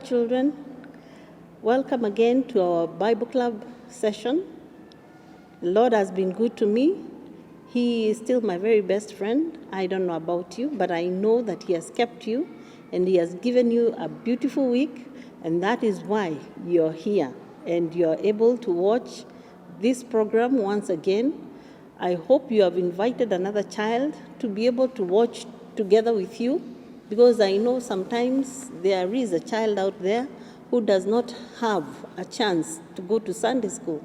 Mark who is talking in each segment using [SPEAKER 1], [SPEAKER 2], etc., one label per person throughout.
[SPEAKER 1] children. Welcome again to our Bible Club session. The Lord has been good to me. He is still my very best friend. I don't know about you, but I know that He has kept you and He has given you a beautiful week, and that is why you're here and you're able to watch this program once again. I hope you have invited another child to be able to watch together with you, because I know sometimes there is a child out there who does not have a chance to go to Sunday school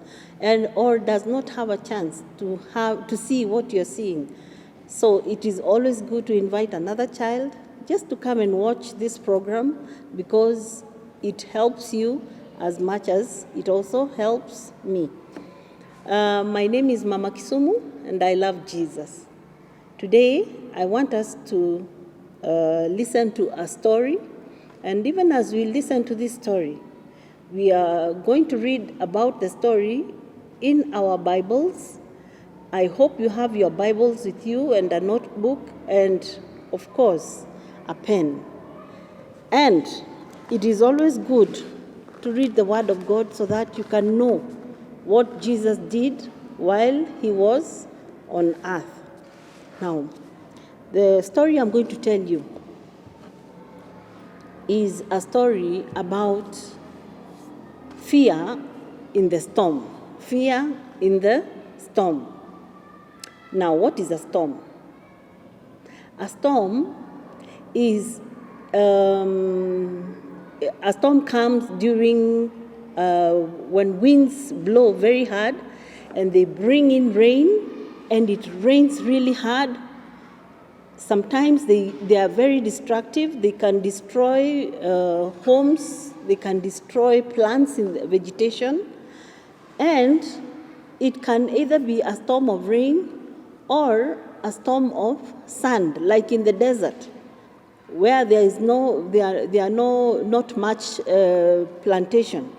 [SPEAKER 1] or does not have a chance to see what you're seeing. So it is always good to invite another child just to come and watch this program, because it helps you as much as it also helps me. My name is Mama Kisumu, and I love Jesus. Today, I want us to listen to a story, and even as we listen to this story, we are going to read about the story in our Bibles. I hope you have your Bibles with you and a notebook and, of course, a pen. And it is always good to read the Word of God so that you can know what Jesus did while He was on earth. Now, the story I'm going to tell you is a story about fear in the storm. Fear in the storm. Now, what is a storm? A storm is a storm comes during when winds blow very hard and they bring in rain, and it rains really hard. Sometimes they are very destructive. They can destroy homes. They can destroy plants in the vegetation. And it can either be a storm of rain or a storm of sand, like in the desert, where there are not much plantation.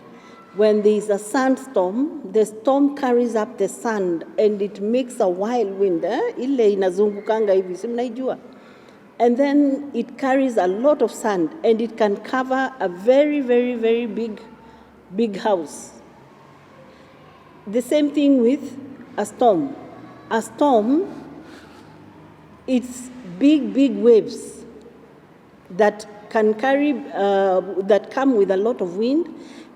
[SPEAKER 1] When there is a sandstorm, the storm carries up the sand and it makes a wild wind. Ile inazungukanga hivi, si mnaijua? And then it carries a lot of sand, and it can cover a very, very, very big house. The same thing with a storm. A storm, it's big waves that can carry, that come with a lot of wind,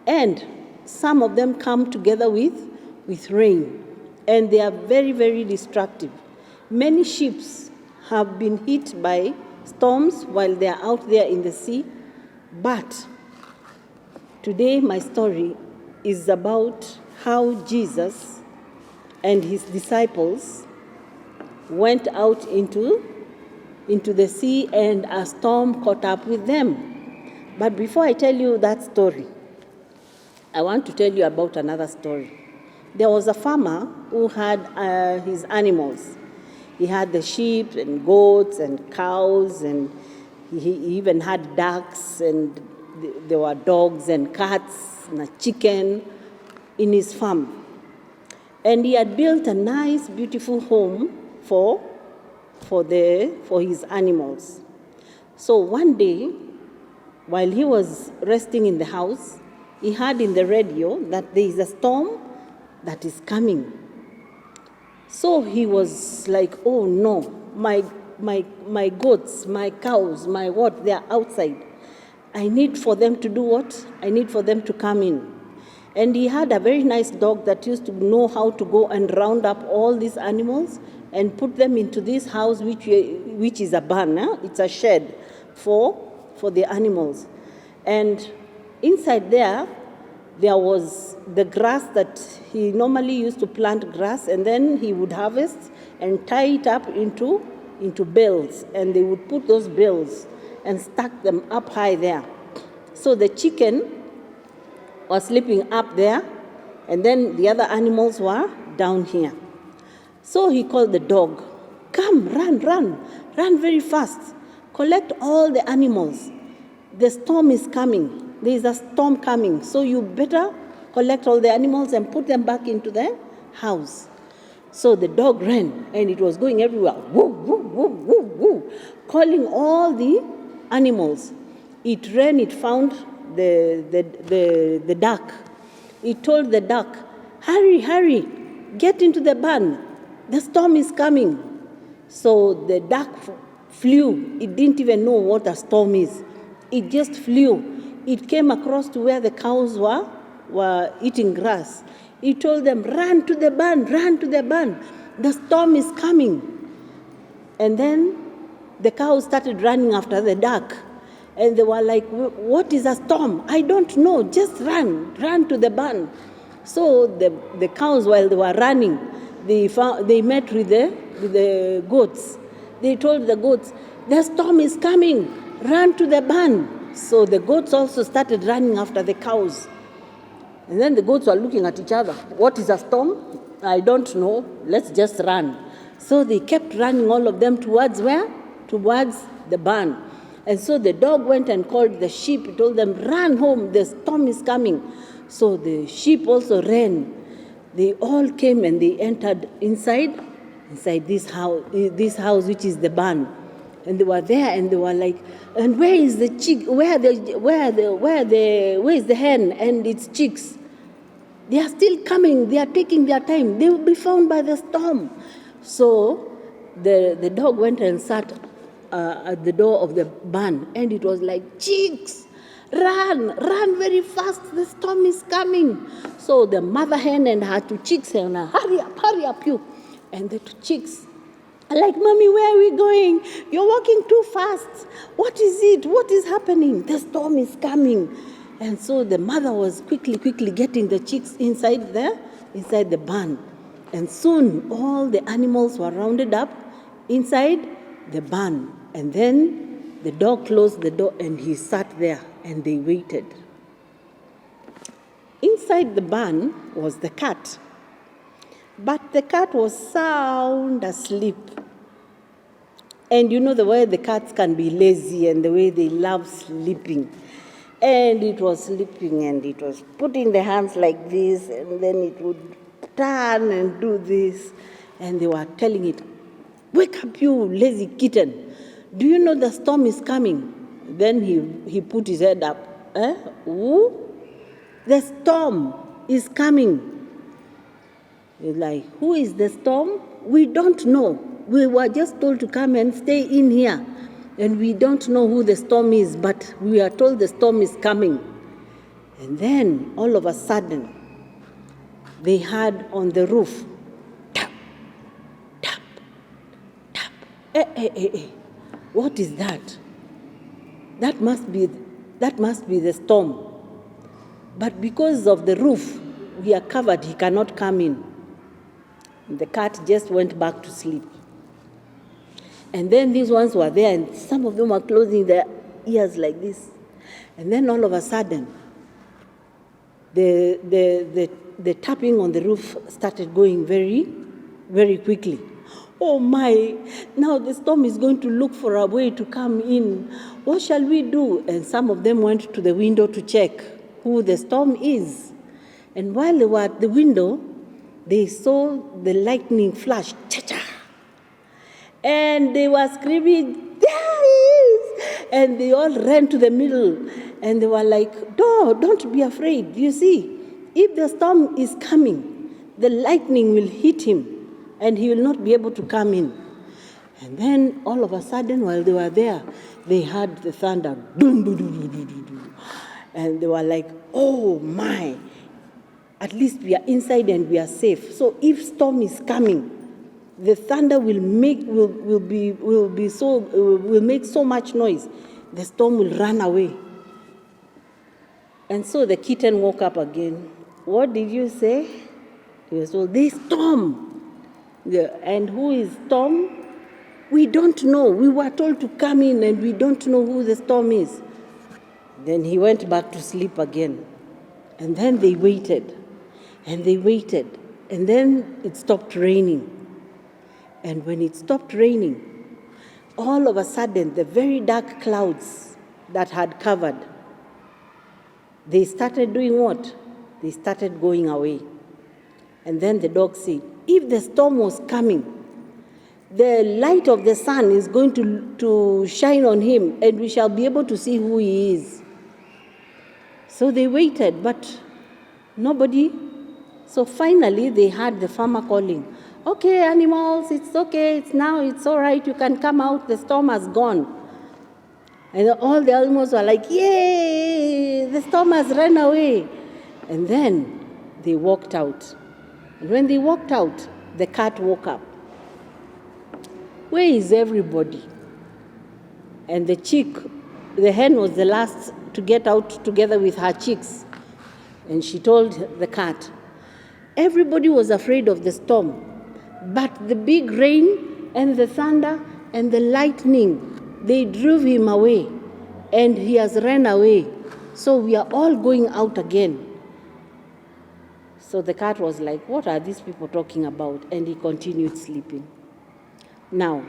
[SPEAKER 1] and some of them come together with rain, and they are very, very destructive. Many ships have been hit by storms while they are out there in the sea, but today my story is about how Jesus and His disciples went out into the sea, and a storm caught up with them. But before I tell you that story, I want to tell you about another story. There was a farmer who had his animals. He had the sheep and goats and cows, and he even had ducks, and there were dogs and cats and a chicken in his farm. And he had built a nice, beautiful home for his animals. So one day, while he was resting in the house, he heard in the radio that there is a storm that is coming. So he was like, oh no, my goats, my cows, my what, they are outside. I need for them to do what? I need for them to come in. And he had a very nice dog that used to know how to go and round up all these animals and put them into this house, which is a barn. It's a shed for the animals. And inside there was the grass that he normally used to plant grass, and then he would harvest and tie it up into bales, and they would put those bales and stack them up high there. So the chicken was sleeping up there, and then the other animals were down here. So he called the dog, come, run very fast, collect all the animals. The storm is coming. There is a storm coming, so you better collect all the animals and put them back into the house. So the dog ran, and it was going everywhere, woo, woo, woo, woo, woo, calling all the animals. It ran, it found the duck. He told the duck, hurry, hurry, get into the barn. The storm is coming. So the duck flew. It didn't even know what a storm is. It just flew. It came across to where the cows were eating grass. He told them, run to the barn, run to the barn. The storm is coming. And then the cows started running after the duck. And they were like, what is a storm? I don't know, just run to the barn. So the cows, while they were running, they met with the goats. They told the goats, the storm is coming, run to the barn. So the goats also started running after the cows. And then the goats were looking at each other. What is a storm? I don't know, let's just run. So they kept running, all of them, towards where? Towards the barn. And so the dog went and called the sheep. He told them, run home, the storm is coming. So the sheep also ran. They all came and they entered inside this house, which is the barn. And they were there and they were like, and where is the chick? Where is the hen and its chicks? They are still coming. They are taking their time. They will be found by the storm. So the dog went and sat at the door of the barn, and it was like, chicks, run very fast, the storm is coming. So the mother hen and her two chicks said, hurry up you. And the two chicks are like, mommy, where are we going? You're walking too fast. What is it? What is happening? The storm is coming. And so the mother was quickly getting the chicks inside the barn. And soon all the animals were rounded up inside the barn. And then the dog closed the door and he sat there and they waited. Inside the barn was the cat. But the cat was sound asleep. And you know the way the cats can be lazy and the way they love sleeping. And it was sleeping and it was putting the hands like this, and then it would turn and do this. And they were telling it, wake up, you lazy kitten. Do you know the storm is coming? Then he put his head up. Who? The storm is coming. He's like, who is the storm? We don't know. We were just told to come and stay in here. And we don't know who the storm is, but we are told the storm is coming. And then, all of a sudden, they heard on the roof, tap, tap, tap. Hey. What is that? That must be the storm. But because of the roof, we are covered, he cannot come in. And the cat just went back to sleep. And then these ones were there, and some of them were closing their ears like this. And then all of a sudden, the tapping on the roof started going very, very quickly. Oh my, now the storm is going to look for a way to come in. What shall we do? And some of them went to the window to check who the storm is. And while they were at the window, they saw the lightning flash. Cha-cha! And they were screaming, there he is! And they all ran to the middle. And they were like, no, don't be afraid. You see, if the storm is coming, the lightning will hit him. And he will not be able to come in. And then all of a sudden, while they were there, they heard the thunder. Dum, dum, dum, dum, dum, dum. And they were like, oh my, at least we are inside and we are safe. So if storm is coming, the thunder will make so much noise. The storm will run away. And so the kitten woke up again. What did you say? He was told, this storm. Yeah. And who is storm? We don't know. We were told to come in and we don't know who the storm is. Then he went back to sleep again. And then they waited. And they waited. And then it stopped raining. And when it stopped raining, all of a sudden, the very dark clouds that had covered, they started doing what? They started going away. And then the dog said, if the storm was coming, the light of the sun is going to shine on him, and we shall be able to see who he is. So they waited, but nobody. So finally, they heard the farmer calling, "Okay, animals, it's okay, it's all right, you can come out, the storm has gone." And all the animals were like, "Yay, the storm has run away." And then they walked out. And when they walked out, the cat woke up. "Where is everybody?" And the hen was the last to get out together with her chicks. And she told the cat, everybody was afraid of the storm, but the big rain and the thunder and the lightning, they drove him away, and he has run away. So we are all going out again. So the cat was like, what are these people talking about? And he continued sleeping. Now,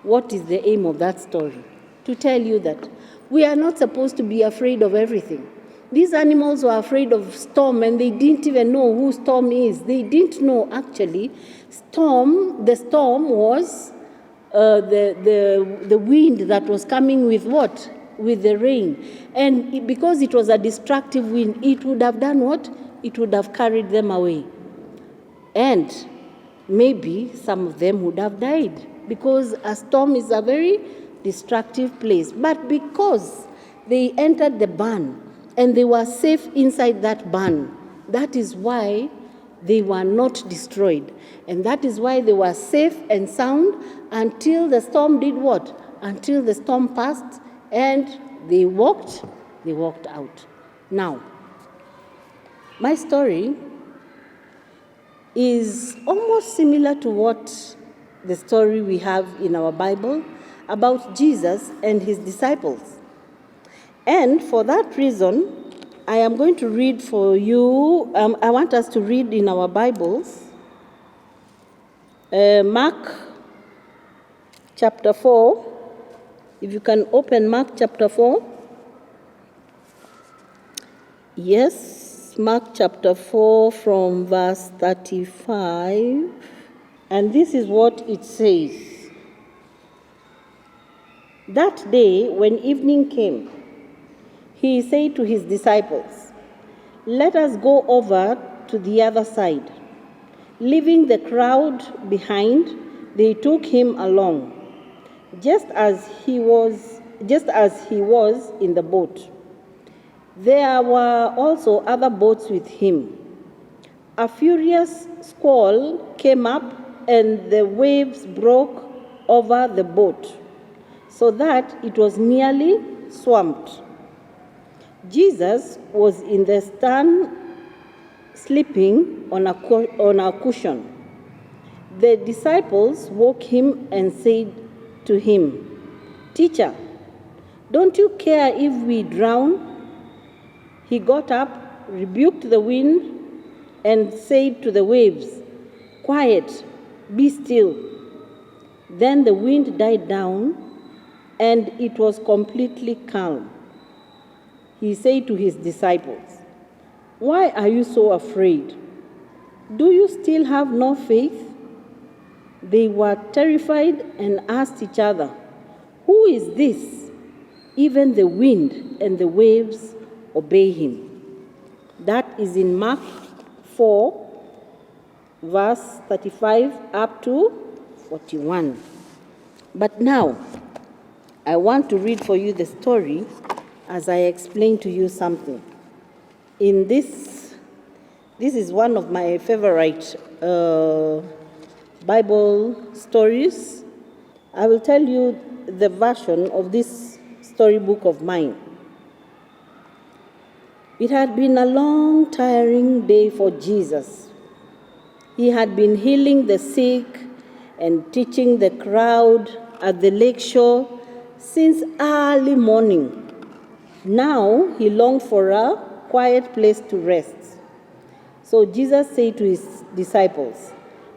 [SPEAKER 1] what is the aim of that story? To tell you that we are not supposed to be afraid of everything. These animals were afraid of storm, and they didn't even know who storm is. They didn't know, actually, the storm was the wind that was coming with what? With the rain. And because it was a destructive wind, it would have done what? It would have carried them away. And maybe some of them would have died, because a storm is a very destructive place. But because they entered the barn and they were safe inside that barn, that is why they were not destroyed. And that is why they were safe and sound until the storm did what? Until the storm passed and they walked out. Now, my story is almost similar to what the story we have in our Bible about Jesus and his disciples. And for that reason, I am going to read for you, I want us to read in our Bibles, Mark chapter 4. If you can open Mark chapter 4. Yes, Mark chapter 4 from verse 35. And this is what it says. That day, when evening came, he said to his disciples, "Let us go over to the other side." Leaving the crowd behind, they took him along, just as he was in the boat. There were also other boats with him. A furious squall came up, and the waves broke over the boat, so that it was nearly swamped. Jesus was in the stern, sleeping on a cushion. The disciples woke him and said to him, "Teacher, don't you care if we drown?" He got up, rebuked the wind, and said to the waves, "Quiet, be still." Then the wind died down, and it was completely calm. He said to his disciples, "Why are you so afraid? Do you still have no faith?" They were terrified and asked each other, "Who is this? Even the wind and the waves obey him." That is in Mark 4, verse 35 up to 41. But now, I want to read for you the story as I explain to you something. In this is one of my favorite Bible stories. I will tell you the version of this storybook of mine. It had been a long, tiring day for Jesus. He had been healing the sick and teaching the crowd at the lake shore since early morning. Now he longed for a quiet place to rest. So Jesus said to his disciples,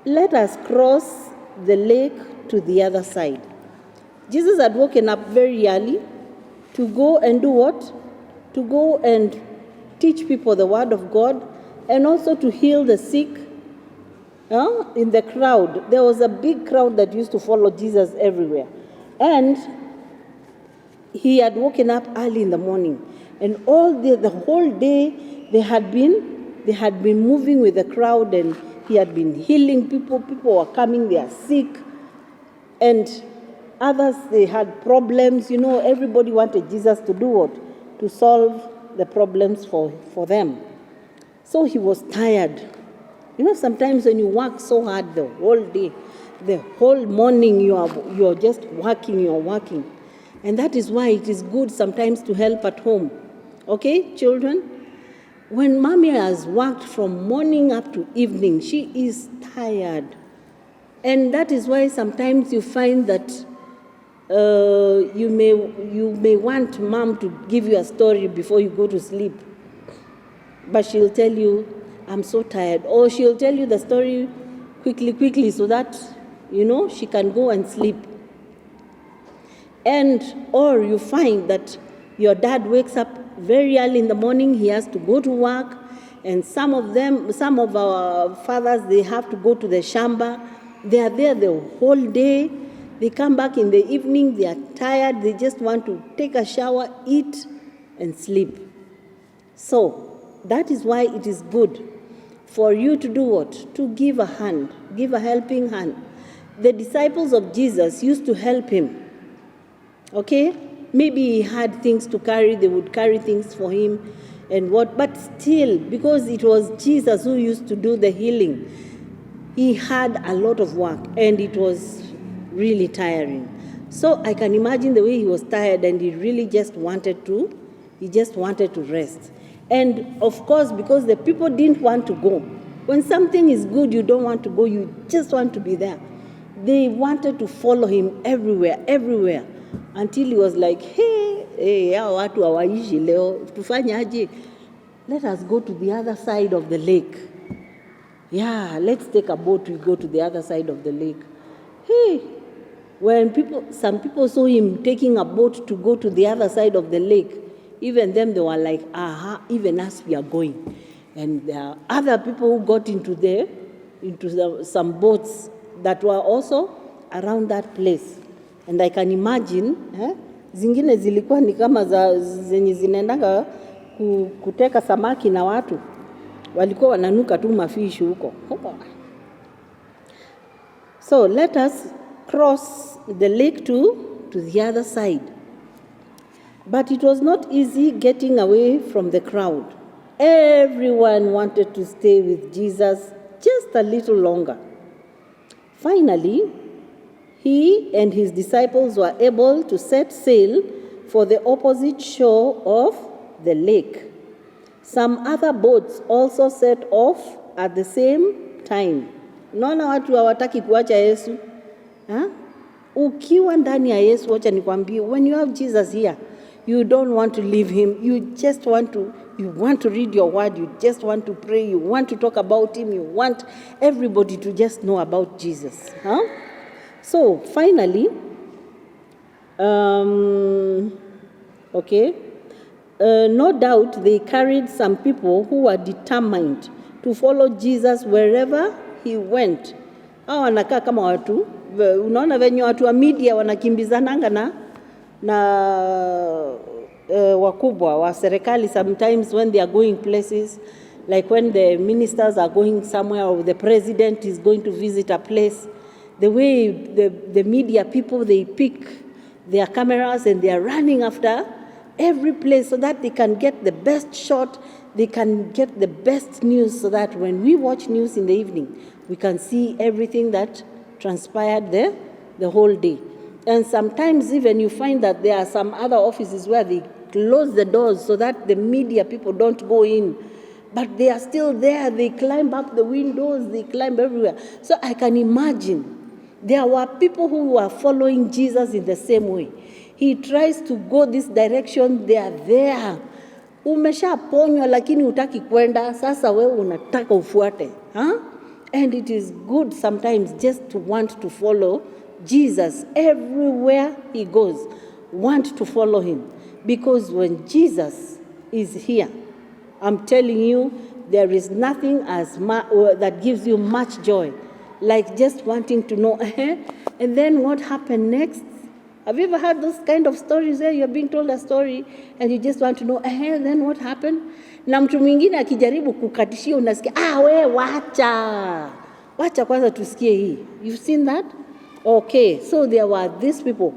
[SPEAKER 1] "Let us cross the lake to the other side." Jesus had woken up very early to go and do what? To go and teach people the word of God, and also to heal the sick. In the crowd, there was a big crowd that used to follow Jesus everywhere. And he had woken up early in the morning. And the whole day they had been moving with the crowd, and he had been healing people. People were coming, they are sick. And others, they had problems. Everybody wanted Jesus to do what? To solve the problems for them. So he was tired. Sometimes when you work so hard the whole day, the whole morning you're just working. And that is why it is good sometimes to help at home. Okay, children? When mommy has worked from morning up to evening, she is tired. And that is why sometimes you find that you may want mom to give you a story before you go to sleep. But she'll tell you, I'm so tired. Or she'll tell you the story quickly so that, she can go and sleep. Or you find that your dad wakes up very early in the morning, he has to go to work, and some of our fathers, they have to go to the shamba. They are there the whole day. They come back in the evening, they are tired, they just want to take a shower, eat, and sleep. So, that is why it is good for you to do what? To give a hand, give a helping hand. The disciples of Jesus used to help him. Okay? Maybe he had things to carry, they would carry things for him but still, because it was Jesus who used to do the healing, he had a lot of work and it was really tiring. So I can imagine the way he was tired, and he really just wanted to rest. And of course, because the people didn't want to go. When something is good, you don't want to go, you just want to be there. They wanted to follow him everywhere. Until he was like, hey, hao watu hawaishi leo, tufanye aje? Let us go to the other side of the lake. Yeah, let's take a boat, we go to the other side of the lake. Hey, when some people saw him taking a boat to go to the other side of the lake, even them, they were like, even us, we are going. And there are other people who got into some boats that were also around that place. And I can imagine, zingine zilikuwa ni kama zenye zinaendanga kuteka samaki na watu. Walikuwa wananuka tu mafishi huko. So let us cross the lake to the other side. But it was not easy getting away from the crowd. Everyone wanted to stay with Jesus just a little longer. Finally, he and his disciples were able to set sail for the opposite shore of the lake. Some other boats also set off at the same time. Naona watu hawataki kuacha Yesu. Ukiwa ndani ya Yesu, wacha nikwambie, when you have Jesus here, you don't want to leave him. You want to read your word, you just want to pray, you want to talk about him, you want everybody to just know about Jesus. So finally, no doubt they carried some people who were determined to follow Jesus wherever he went. Hao wanakaa kama watu, unaona venye watu wa media wanakimbizananga na wakubwa wa serikali sometimes when they are going places, like when the ministers are going somewhere or the president is going to visit a place. The way the media people, they pick their cameras and they are running after every place so that they can get the best shot, they can get the best news, so that when we watch news in the evening, we can see everything that transpired there the whole day. And sometimes even you find that there are some other offices where they close the doors so that the media people don't go in. But they are still there, they climb up the windows, they climb everywhere. So I can imagine there were people who were following Jesus in the same way. He tries to go this direction, they are there. Umeshaponywa lakini hutaki kwenda, sasa wewe unataka ufuate. And it is good sometimes just to want to follow Jesus everywhere he goes. Want to follow him. Because when Jesus is here, I'm telling you, there is nothing that gives you much joy like just wanting to know, and then what happened next? Have you ever heard those kind of stories where you're being told a story and you just want to know, then what happened? Na mtu mwingine akijaribu kukatishia unasikia, we wacha kwanza tusikie hii. You've seen that? Okay, so there were these people.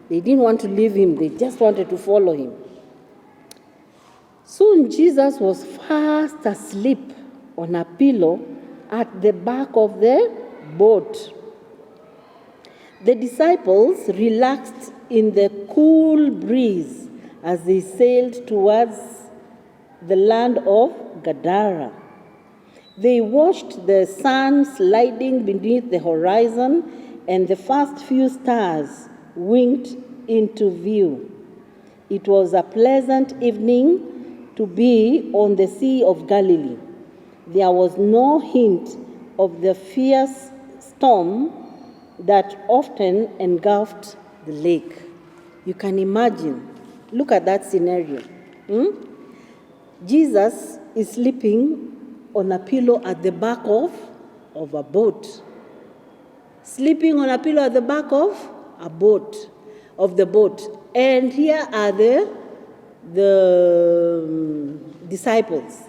[SPEAKER 1] They didn't want to leave him. They just wanted to follow him. Soon Jesus was fast asleep on a pillow at the back of the boat. The disciples relaxed in the cool breeze as they sailed towards the land of Gadara. They watched the sun sliding beneath the horizon, and the first few stars winked into view. It was a pleasant evening to be on the Sea of Galilee. There was no hint of the fierce storm that often engulfed the lake. You can imagine. Look at that scenario. Jesus is sleeping on a pillow at the back of a boat. Sleeping on a pillow at the back of the boat. And here are the disciples.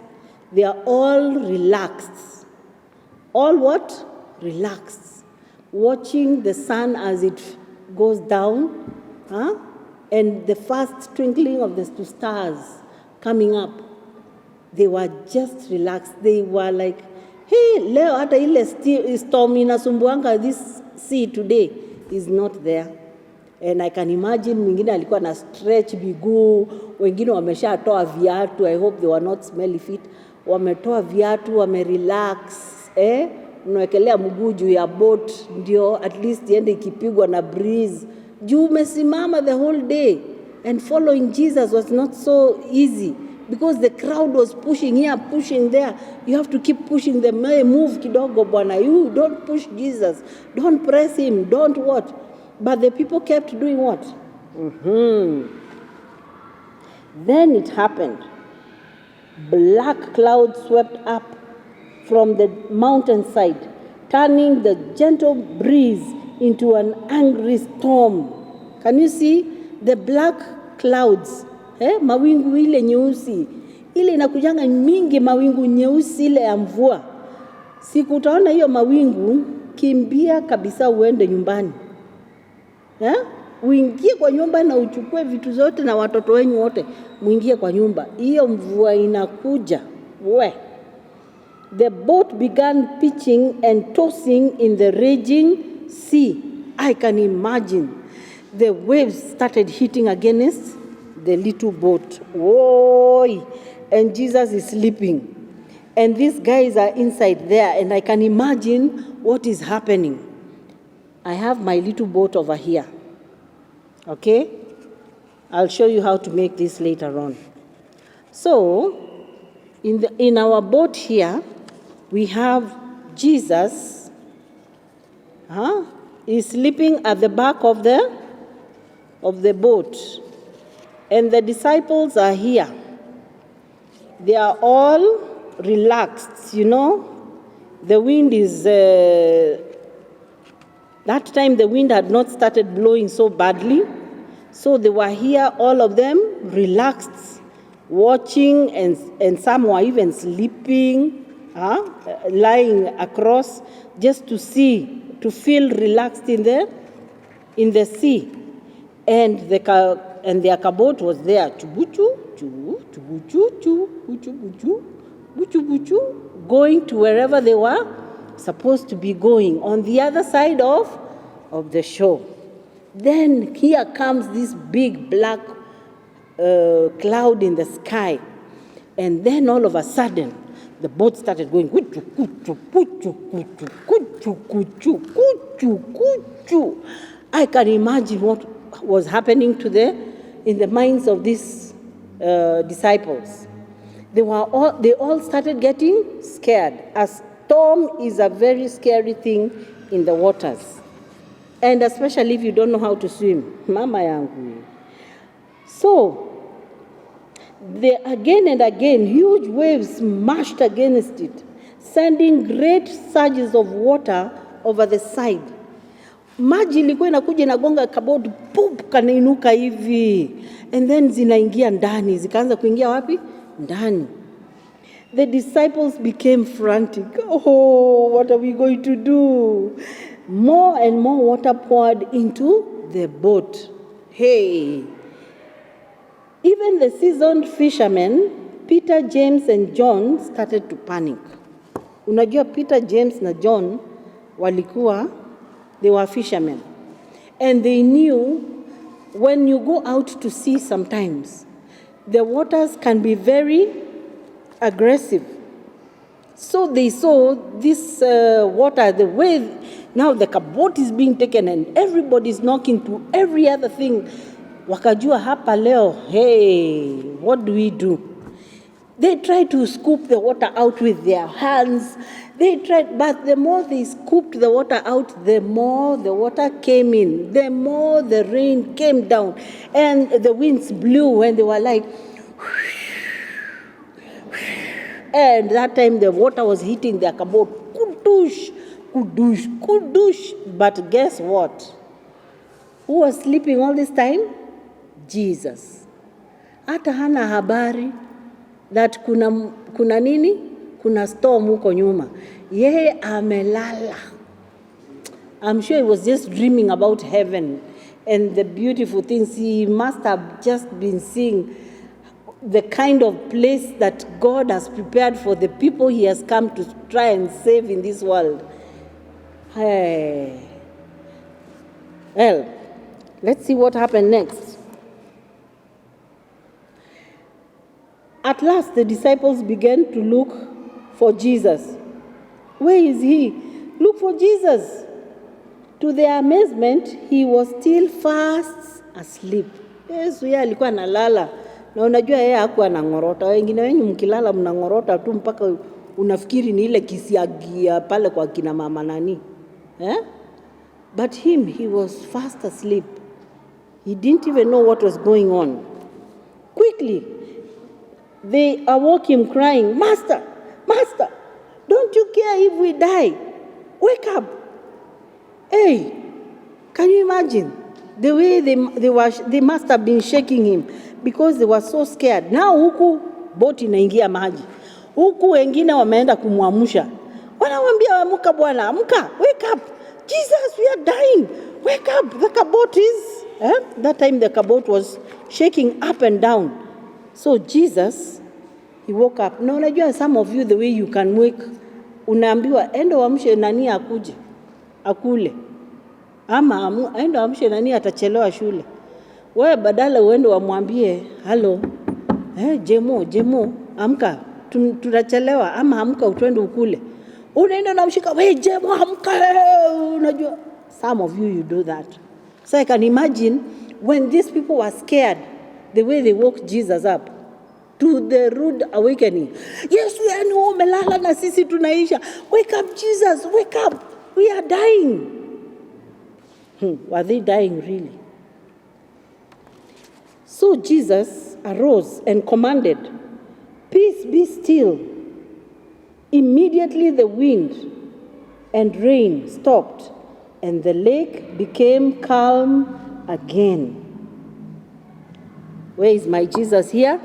[SPEAKER 1] They are all relaxed. All what? Relaxed. Watching the sun as it goes down, and the first twinkling of the two stars coming up. They were just relaxed. They were like, hey, leo hata ile storm inasumbuanga this sea today is not there. And I can imagine mwingine alikuwa na stretch miguu, wengine wameshatoa viatu. I hope they were not smelly feet. Wametoa viatu, wamerelax, unawekelea mguu juu ya boat ndio at least iende ikipigwa na breeze. Juu umesimama the whole day, and following Jesus was not so easy because the crowd was pushing here, pushing there. You have to keep pushing them. Move kidogo bwana. You don't push Jesus. Don't press him. Don't what? But the people kept doing what? Then it happened. Black clouds swept up from the mountainside, turning the gentle breeze into an angry storm. Can you see the black clouds? Mawingu ile nyeusi. Ile inakujanga mingi, mawingu nyeusi ile ya mvua. Siku utaona hiyo mawingu, kimbia kabisa uende nyumbani. Uingie kwa nyumba na uchukue vitu zote na watoto wenyu wote, muingie kwa nyumba. Hiyo mvua inakuja. The boat began pitching and tossing in the raging sea. I can imagine. The waves started hitting against the little boat. And Jesus is sleeping. And these guys are inside there, and I can imagine what is happening. I have my little boat over here. Okay? I'll show you how to make this later on. So, in our boat here, we have Jesus. He's sleeping at the back of the boat. And the disciples are here. They are all relaxed, The wind is... that time the wind had not started blowing so badly. So they were here, all of them, relaxed, watching, and some were even sleeping, lying across, just to feel relaxed in the sea. And their boat was there, going to wherever they were supposed to be going, on the other side of the shore. Then here comes this big black cloud in the sky. And then all of a sudden, the boat started going. I can imagine what was happening in the minds of these disciples. They all started getting scared. A storm is a very scary thing in the waters. And especially if you don't know how to swim. Mama yangu. So, again and again, huge waves smashed against it, sending great surges of water over the side. Maji ilikuwa inakuja inagonga kabodi, pup, kanainuka hivi, and then zinaingia ndani. Zikaanza kuingia wapi? Ndani. The disciples became frantic. Oh, what are we going to do? More and more water poured into the boat. Hey. Even the seasoned fishermen, Peter, James, and John, started to panic. Unajua Peter, James, na John they were fishermen. And they knew when you go out to sea sometimes, the waters can be very aggressive. So they saw this water, the way now the boat is being taken and everybody's knocking to every other thing. Wakajua hapa leo, hey, what do we do? They tried to scoop the water out with their hands. They tried, but the more they scooped the water out, the more the water came in, the more the rain came down, and the winds blew, and they were like, and that time the water was hitting their boat. Kudush, kudush, kudush. But guess what? Who was sleeping all this time? Jesus. Hata hana habari that kuna nini? Kuna storm huko nyuma. Yeye amelala. I'm sure he was just dreaming about heaven and the beautiful things. He must have just been seeing the kind of place that God has prepared for the people he has come to try and save in this world. Hey. Well, let's see what happened next. At last, the disciples began to look for Jesus. Where is he? Look for Jesus. To their amazement, he was still fast asleep. Yesu yeye alikuwa analala. Na unajua yeye hakuwa anangorota. Wengine wenyu mkilala mnangorota tu mpaka unafikiri ni ile kisiagia pale kwa kina mama nani. But him, he was fast asleep. He didn't even know what was going on. Quickly, they awoke him crying, Master, Master, don't you care if we die? Wake up. Hey, can you imagine the way they must have been shaking him because they were so scared. Now huku boti inaingia maji. Huku wengine wameenda kumwamsha. Wanamwambia amka bwana, amka, wake up. Jesus, we are dying. Wake up. The kabot is that time the kabot was shaking up and down. So Jesus, he woke up. Na unajua some of you the way you can wake, unaambiwa enda uamshe nani akuje akule, ama enda uamshe nani atachelewa shule. Wewe badala uende wamwambie hello, Jemo amka tutachelewa, ama amka utwende ukule, unaenda unamshika wewe Jemo amka. Unajua some of you do that. So I can imagine when these people were scared, the way they woke Jesus up to the rude awakening. Yes, we are no melala na sisi tunaisha. Wake up Jesus, wake up. We are dying. Were they dying really? So Jesus arose and commanded, peace be still. Immediately the wind and rain stopped and the lake became calm again. Where is my Jesus here?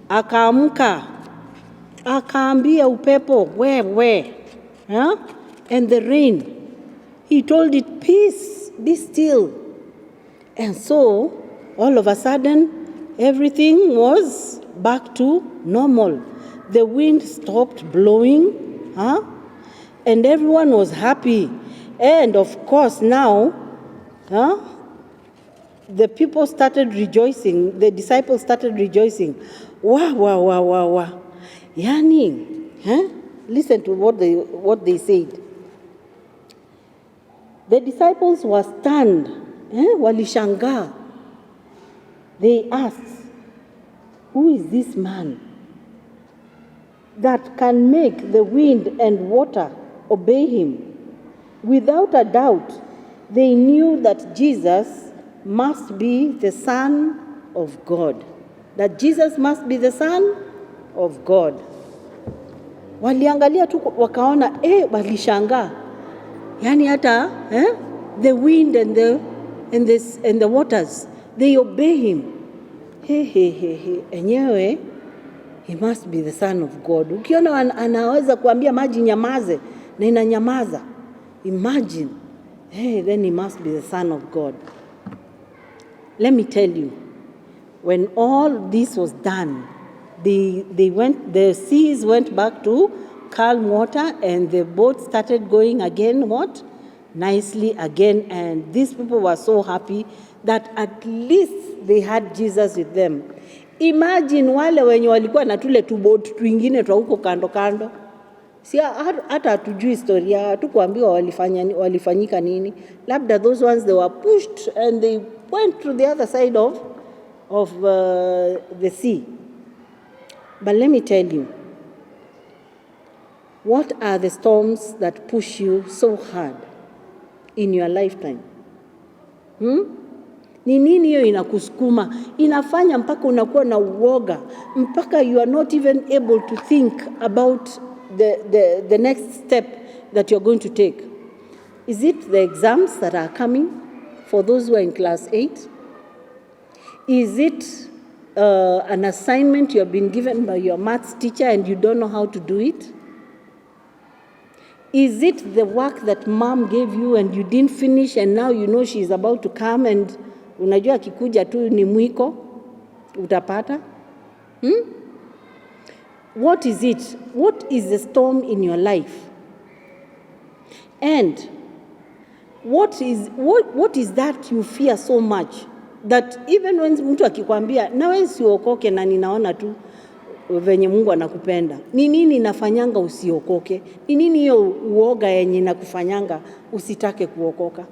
[SPEAKER 1] Akaamka, akaambia upepo, where? And the rain, he told it, peace, be still. And so, all of a sudden, everything was back to normal. The wind stopped blowing, and everyone was happy. And of course now, the people started rejoicing, the disciples started rejoicing. Wow. Yani, listen to what they said. The disciples were stunned, walishangaa. They asked, who is this man that can make the wind and water obey him? Without a doubt, they knew that Jesus must be the Son of God. That Jesus must be the Son of God. Waliangalia tu wakaona, walishangaa. Yani hata the wind and the waters, they obey him. Enyewe, he must be the Son of God. Ukiona anaweza kuambia maji nyamaze na inanyamaza, imagine, then he must be the Son of God. Let me tell you, when all this was done, the seas went back to calm water, and the boat started going again, nicely again. And these people were so happy that at least they had Jesus with them. Imagine wale wenye walikuwa na tule boat twingine twa huko kando kando. Si hata hatujui historia, hatukuambiwa walifanyika nini. Labda those ones, they were pushed and they went to the other side of the sea. But let me tell you, what are the storms that push you so hard in your lifetime? Ni nini hiyo inakusukuma? Inafanya mpaka unakuwa na uoga, mpaka you are not even able to think about the next step that you're going to take. Is it the exams that are coming for those who are in class 8? Is it an assignment you have been given by your maths teacher and you don't know how to do it? Is it the work that mom gave you and you didn't finish and now you know she is about to come and unajua kikuja tu ni mwiko utapata? What is it? What is the storm in your life? And what is that you fear so much that even when mtu akikwambia na wewe usiokoke na ninaona tu venye Mungu anakupenda, ni nini inafanyanga usiokoke? Ni nini hiyo uoga yenye inakufanyanga usitake kuokoka?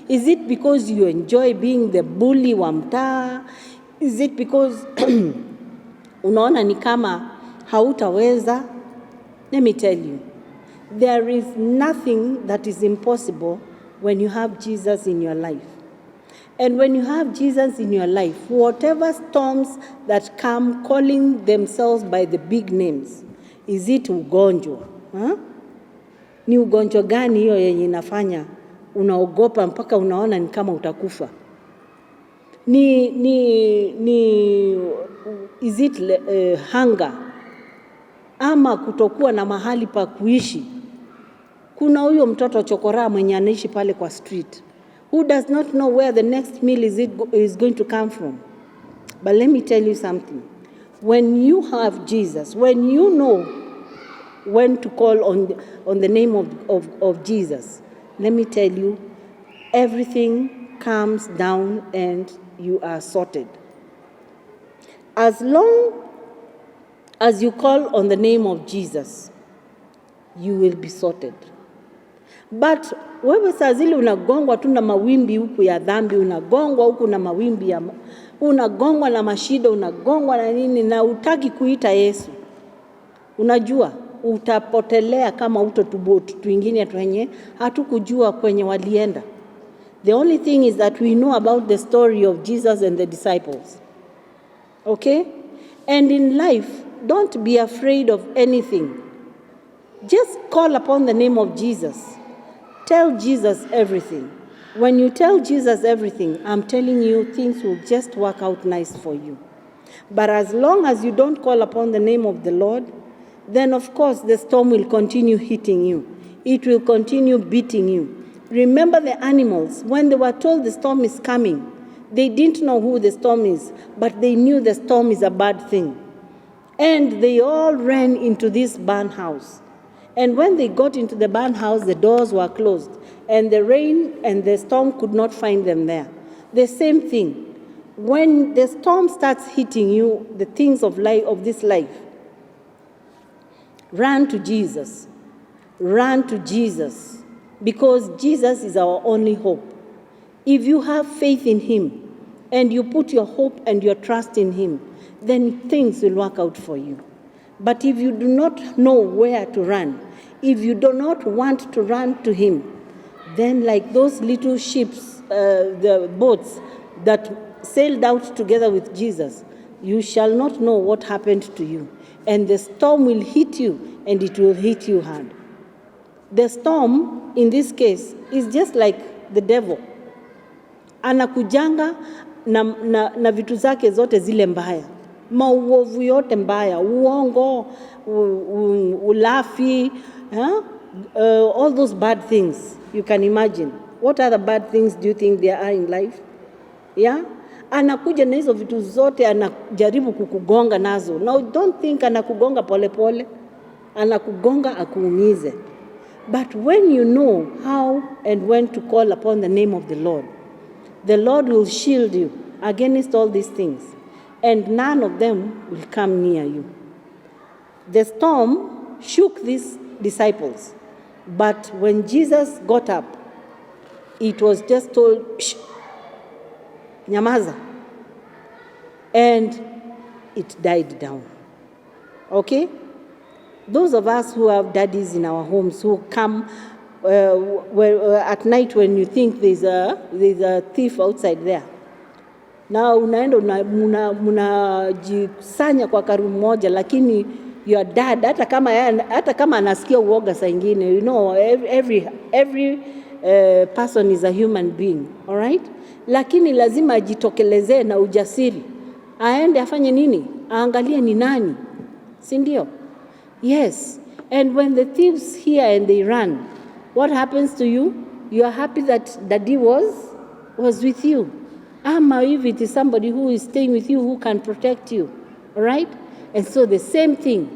[SPEAKER 1] Is it because you enjoy being the bully wa mtaa? Is it because unaona ni kama hautaweza? Let me tell you, there is nothing that is impossible when you have Jesus in your life. And when you have Jesus in your life, whatever storms that come calling themselves by the big names, is it ugonjwa? Ni ugonjwa gani hiyo yenye inafanya unaogopa mpaka unaona ni kama utakufa? Is it hunger? Ama kutokuwa na mahali pa kuishi? Kuna huyo mtoto chokora mwenye anaishi pale kwa street, who does not know where the next meal is going to come from. But let me tell you something. When you have Jesus, when you know when to call on the name of Jesus, let me tell you, everything calms down and you are sorted. As long as you call on the name of Jesus, you will be sorted. But wewe saa zile unagongwa tu na mawimbi huku ya dhambi, unagongwa huku na mawimbi unagongwa na mashida, unagongwa na nini, na utaki kuita Yesu, unajua utapotelea kama utotubotu tuingine twenye hatukujua kwenye walienda. The only thing is that we know about the story of Jesus and the disciples. Okay? And in life, don't be afraid of anything. Just call upon the name of Jesus. Tell Jesus everything. When you tell Jesus everything, I'm telling you, things will just work out nice for you. But as long as you don't call upon the name of the Lord, then of course the storm will continue hitting you. It will continue beating you. Remember the animals, when they were told the storm is coming, they didn't know who the storm is, but they knew the storm is a bad thing. And they all ran into this barn house. And when they got into the barn house, the doors were closed, and the rain and the storm could not find them there. The same thing. When the storm starts hitting you, the things of life, of this life, run to Jesus. Run to Jesus, because Jesus is our only hope. If you have faith in him, and you put your hope and your trust in him, then things will work out for you. But if you do not know where to run, if you do not want to run to him, then like those little ships, the boats that sailed out together with Jesus, you shall not know what happened to you. And the storm will hit you, and it will hit you hard. The storm in this case is just like the devil. Anakujanga na vitu zake zote zile mbaya, mauovu yote mbaya, uongo, ulafi, all those bad things you can imagine. What other bad things do you think there are in life? Yeah? Anakuja na hizo vitu zote, anajaribu kukugonga nazo. Now don't think anakugonga pole pole, anakugonga akuumize. But when you know how and when to call upon the name of the Lord will shield you against all these things, and none of them will come near you. The storm shook these disciples, but when Jesus got up, it was just told, shh, nyamaza, and it died down. Okay? Those of us who have daddies in our homes who come at night when you think there's a thief outside there. Now unaenda mnajisanya kwa karibu moja, lakini your dad hata kama anasikia uoga saa ingine, you know, every person is a human being, all right? Lakini lazima ajitokelezee na ujasiri, aende afanye nini? Aangalie ni nani, si ndio? Yes. And when the thieves hear and they run, what happens to you? You are happy that Daddy was with you. Ama if it is somebody who is staying with you who can protect you, all right? And so the same thing,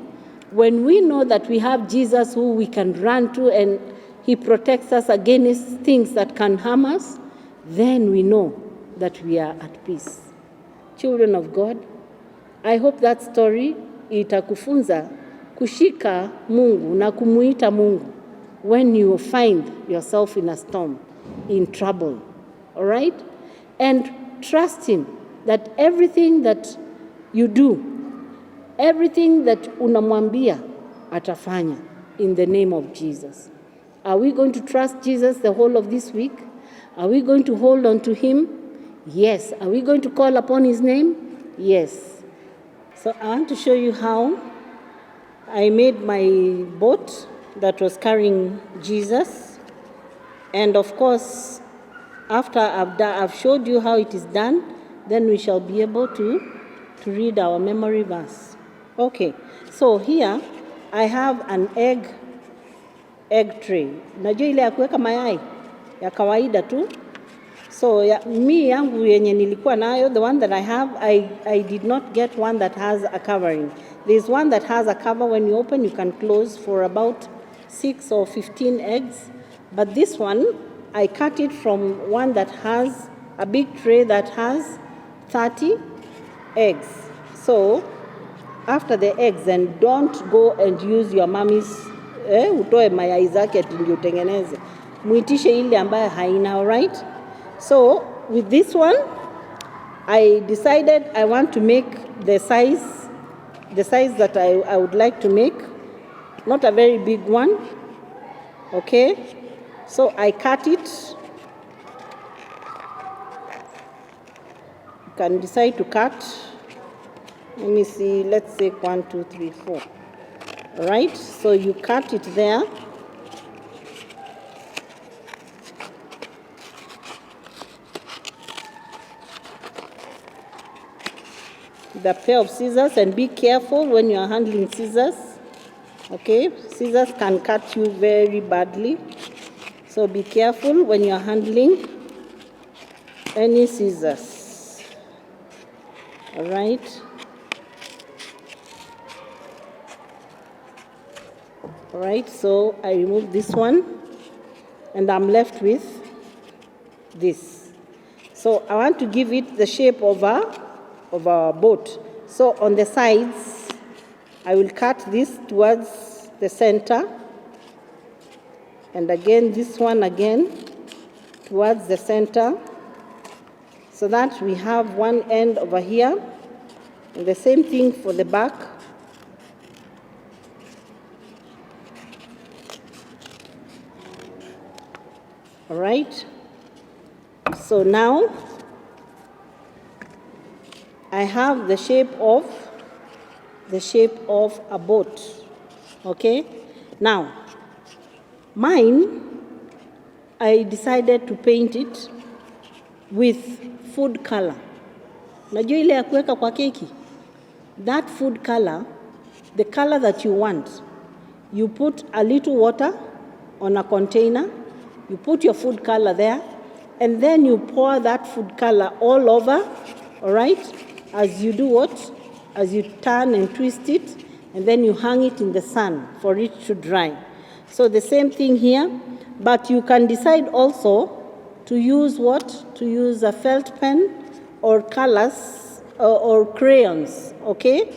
[SPEAKER 1] when we know that we have Jesus who we can run to and he protects us against things that can harm us, then we know that we are at peace. Children of God, I hope that story itakufunza kushika Mungu na kumuita Mungu when you find yourself in a storm, in trouble, all right? And trust him that everything that you do, everything that unamwambia atafanya in the name of Jesus. Are we going to trust Jesus the whole of this week? Are we going to hold on to him? Yes. Are we going to call upon his name? Yes. So I want to show you how I made my boat that was carrying Jesus. And of course, after I've showed you how it is done, then we shall be able to read our memory verse. Okay, so here I have an egg tray. Najua ile ya kuweka mayai ya kawaida tu. So yangu yenye nilikuwa nayo, the one that I have, I did not get one that has a covering. There's one that has a cover. When you open, you can close for about 6 or 15 eggs. But this one, I cut it from one that has a big tray that has 30 eggs. So after the eggs, then don't go and use your mommy's utoe mayai zake ndio utengeneze. Muitishe ile ambayo haina, all right? So with this one, I decided I want to make the size that I would like to make, not a very big one. Okay? So I cut it. You can decide to cut. Let me see, let's say 1, 2, 3, 4. All right? So you cut it there. The pair of scissors, and be careful when you are handling scissors. Okay, scissors can cut you very badly, so be careful when you are handling any scissors. All right. All right, so I remove this one and I'm left with this. So I want to give it the shape of a boat. So on the sides, I will cut this towards the center, and again this one again towards the center, so that we have one end over here, and the same thing for the back. All right, so now I have the shape of a boat. Okay, now mine I decided to paint it with food color. Unajua ile ya kuweka kwa keki? That food color, the color that you want, you put a little water on a container, you put your food color there, and then you pour that food color all over, all right? As you do what? As you turn and twist it, and then you hang it in the sun for it to dry. So the same thing here, but you can decide also to use what? To use a felt pen or colors or crayons, okay?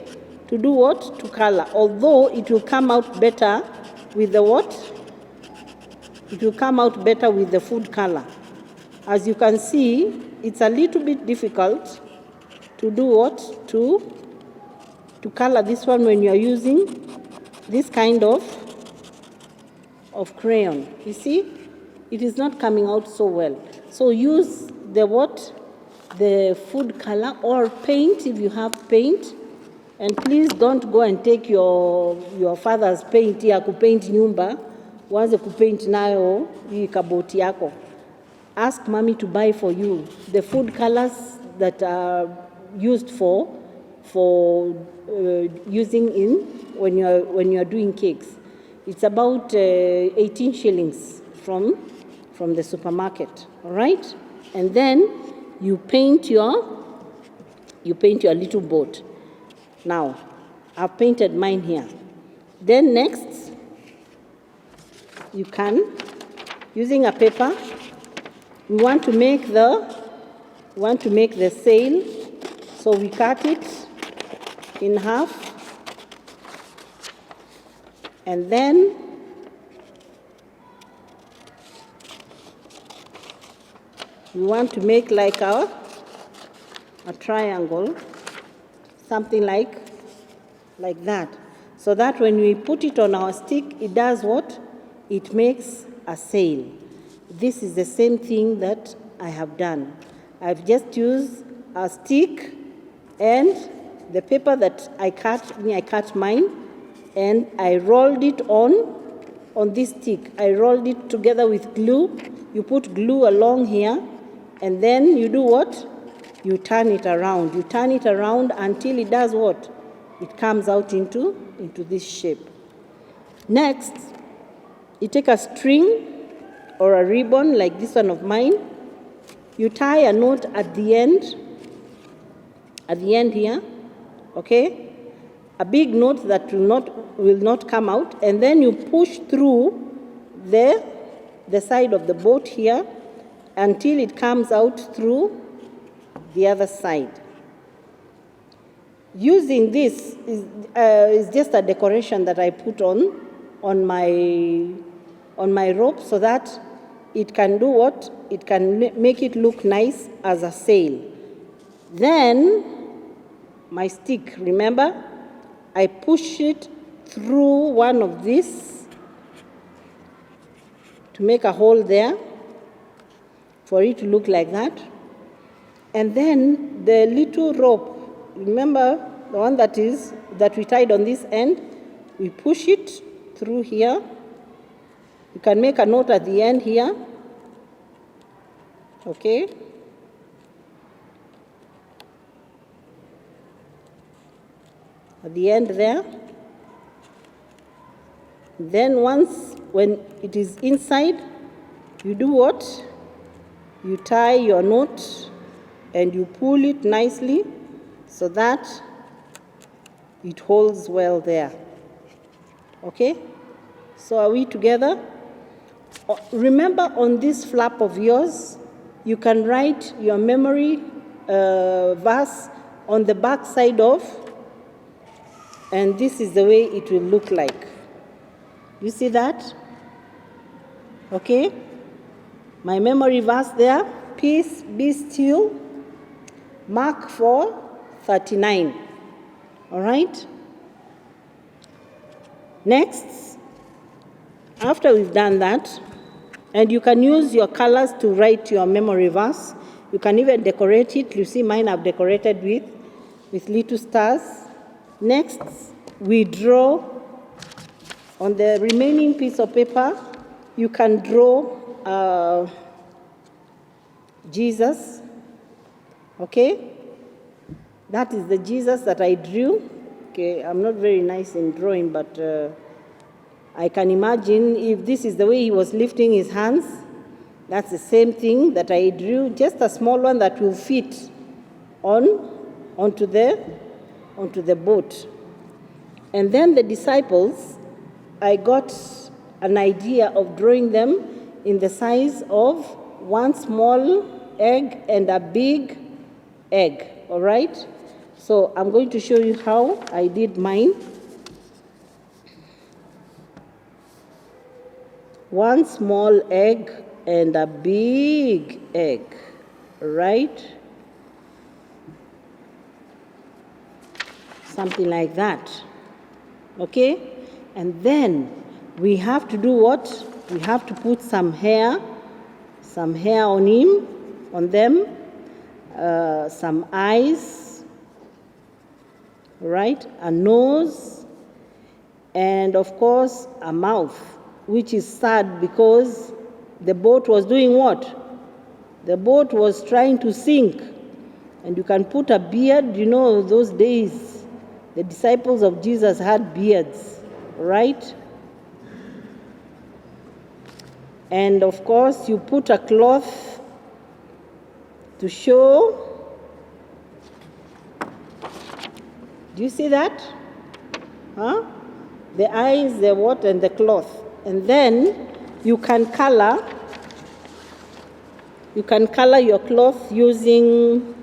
[SPEAKER 1] To do what? To color. Although it will come out better with the what? It will come out better with the food color. As you can see, it's a little bit difficult to do what? To color this one when you are using this kind of crayon. You see? It is not coming out so well. So use the what? The food color or paint if you have paint. And please don't go and take your father's paint ya kupaint nyumba, uanze kupaint nayo hii kaboti yako. Ask mommy to buy for you the food colors that are used for using in when you are doing cakes. It's about 18 shillings from the supermarket, all right? And then you paint your little boat. Now, I've painted mine here. Then next, you can, using a paper, we want to make the sail, so we cut it in half, and then we want to make like a triangle, something like that, so that when we put it on our stick, it does what? It makes a sail. This is the same thing that I have done. I've just used a stick and the paper that I cut mine, and I rolled it on this stick. I rolled it together with glue. You put glue along here, and then you do what? You turn it around. You turn it around until it does what? It comes out into this shape. Next, you take a string or a ribbon like this one of mine. You tie a knot at the end here, okay? A big knot that will not come out, and then you push through the side of the boat here until it comes out through the other side. Using this is just a decoration that I put on my rope so that it can do what? It can make it look nice as a sail. Then my stick, remember, I push it through one of these to make a hole there for it to look like that. And then the little rope, remember the one that we tied on this end, we push it through here. You can make a knot at the end here, okay? At the end there. Then when it is inside, you do what? You tie your knot and you pull it nicely so that it holds well there. Okay? So are we together? Remember, on this flap of yours, you can write your memory verse on the back side of, and this is the way it will look like. You see that? Okay? My memory verse there, peace be still, Mark 4:39. All right? Next, after we've done that, and you can use your colors to write your memory verse. You can even decorate it. You see mine I've decorated with little stars. Next, we draw on the remaining piece of paper. You can draw Jesus, okay? That is the Jesus that I drew. Okay, I'm not very nice in drawing, but I can imagine if this is the way he was lifting his hands, that's the same thing that I drew, just a small one that will fit onto the boat. And then the disciples, I got an idea of drawing them in the size of one small egg and a big egg, all right? So I'm going to show you how I did mine. One small egg and a big egg, right? Something like that, okay? And then we have to do what? We have to put some hair on him, on them, some eyes, right? A nose, and of course a mouth, which is sad because the boat was doing what? The boat was trying to sink. And you can put a beard, you know, those days, the disciples of Jesus had beards, right? And of course, you put a cloth to show. Do you see that? Huh? The eyes, the what, and the cloth. And then you can color your cloth using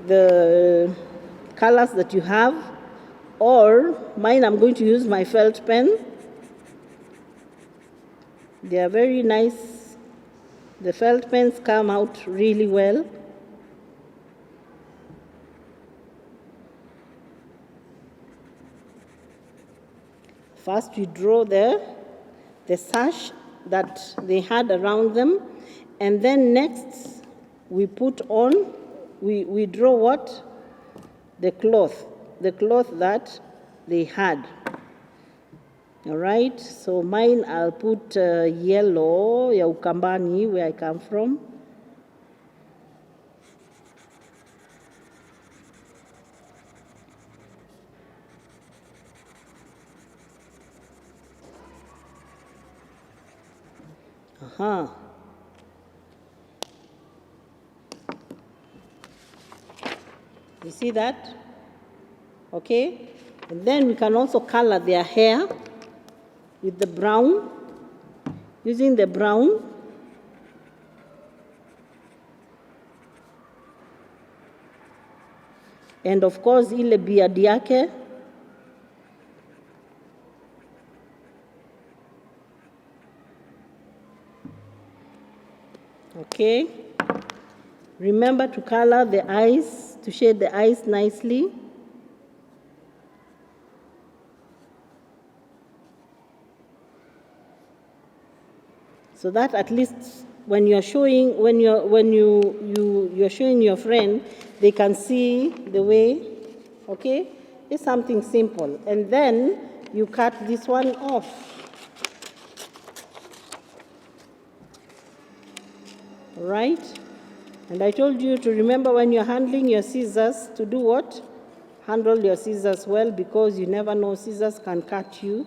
[SPEAKER 1] the colors that you have, or mine, I'm going to use my felt pen. They are very nice. The felt pens come out really well. First we draw the sash that they had around them, and then next we put on, we draw what? The cloth that they had. All right, so mine I'll put yellow, ya Ukambani, where I come from. You see that? Okay, and then we can also color their hair with the brown, using the brown. And of course, ile beard yake. Okay. Remember to color the eyes, to shade the eyes nicely. So that at least when you're showing, you're showing your friend, they can see the way, okay? It's something simple. And then you cut this one off. Right? And I told you to remember when you're handling your scissors to do what? Handle your scissors well, because you never know, scissors can cut you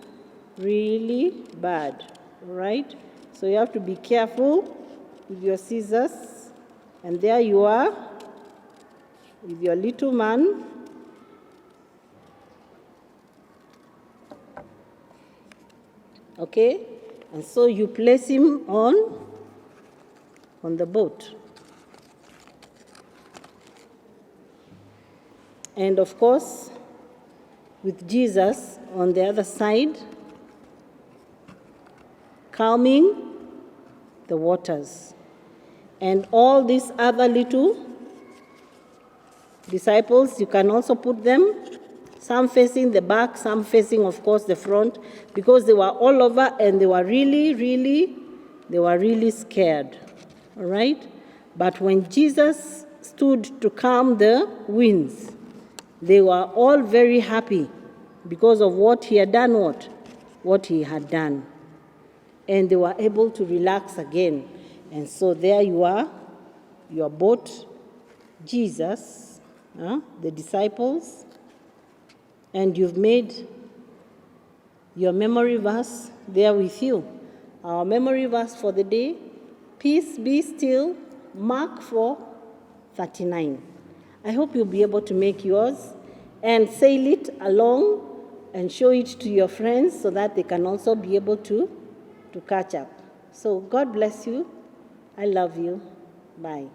[SPEAKER 1] really bad, right? So you have to be careful with your scissors. And there you are with your little man. Okay? And so you place him on the boat. And of course, with Jesus on the other side, calming the waters. And all these other little disciples, you can also put them, some facing the back, some facing, of course, the front, because they were all over and they were really scared. All right? But when Jesus stood to calm the winds, they were all very happy because of what he had done, what he had done. and they were able to relax again. And so there you are, your boat, Jesus, the disciples, and you've made your memory verse there with you. Our memory verse for the day, peace be still, Mark 4:39. I hope you'll be able to make yours and sail it along and show it to your friends so that they can also be able to catch up. So God bless you. I love you. Bye.